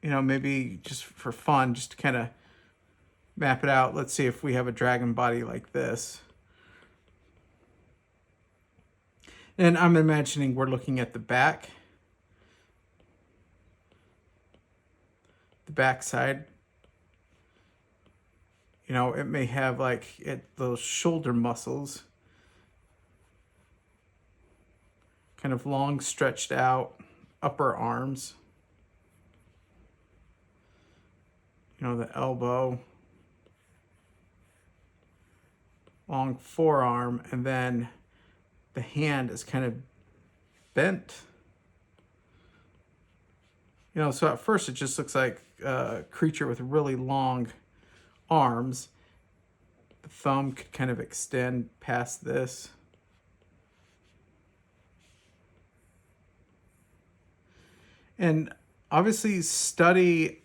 you know, maybe just for fun, just to kind of map it out. Let's see if we have a dragon body like this. And I'm imagining we're looking at the back side. You know, it may have like those shoulder muscles, kind of long stretched out upper arms. You know, the elbow, long forearm, and then the hand is kind of bent. You know, so at first it just looks like a creature with really long arms. The thumb could kind of extend past this. And obviously study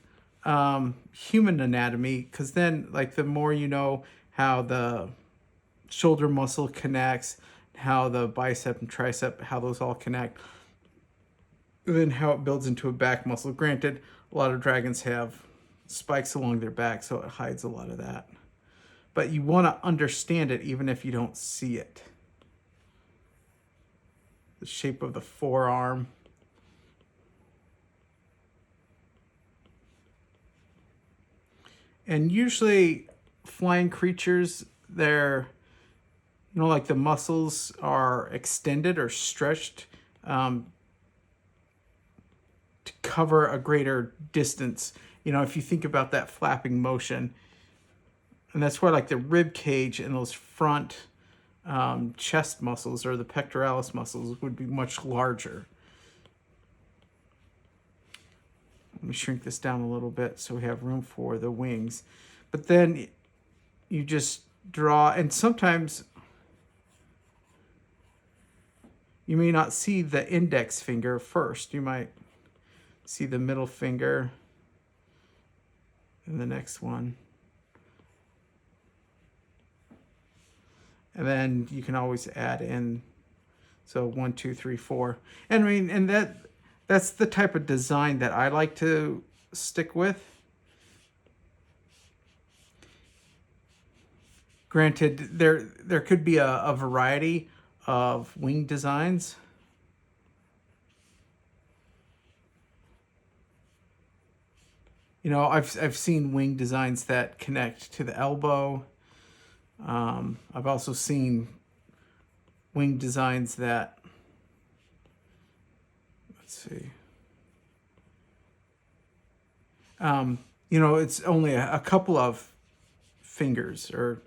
human anatomy, because then like the more you know how the shoulder muscle connects, how the bicep and tricep, how those all connect, then how it builds into a back muscle. Granted, a lot of dragons have spikes along their back, so it hides a lot of that. But you want to understand it even if you don't see it. The shape of the forearm. And usually flying creatures, they're, you know, like the muscles are extended or stretched to cover a greater distance. You know, if you think about that flapping motion, and that's why like the rib cage and those front chest muscles or the pectoralis muscles would be much larger. Let me shrink this down a little bit so we have room for the wings. But then you just draw, and sometimes you may not see the index finger first. You might see the middle finger and the next one. And then you can always add in, so 1, 2, 3, 4. And I mean, and that's the type of design that I like to stick with. Granted, there could be a variety of wing designs. You know, I've seen wing designs that connect to the elbow. I've also seen wing designs that, let's see, you know, it's only a couple of fingers or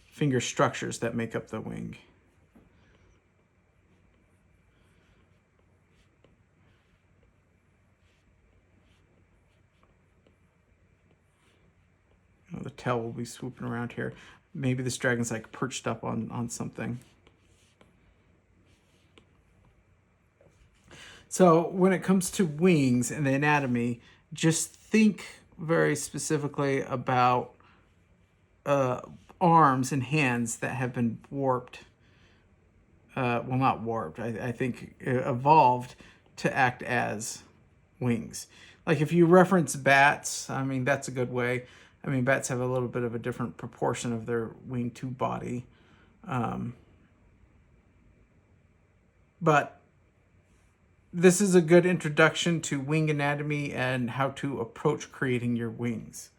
finger structures that make up the wing. You know, the tail will be swooping around here. Maybe this dragon's like perched up on something. So when it comes to wings and the anatomy, just think very specifically about arms and hands that have been warped. Well, not warped. I think evolved to act as wings. Like if you reference bats, I mean, that's a good way. I mean, bats have a little bit of a different proportion of their wing to body. But this is a good introduction to wing anatomy and how to approach creating your wings.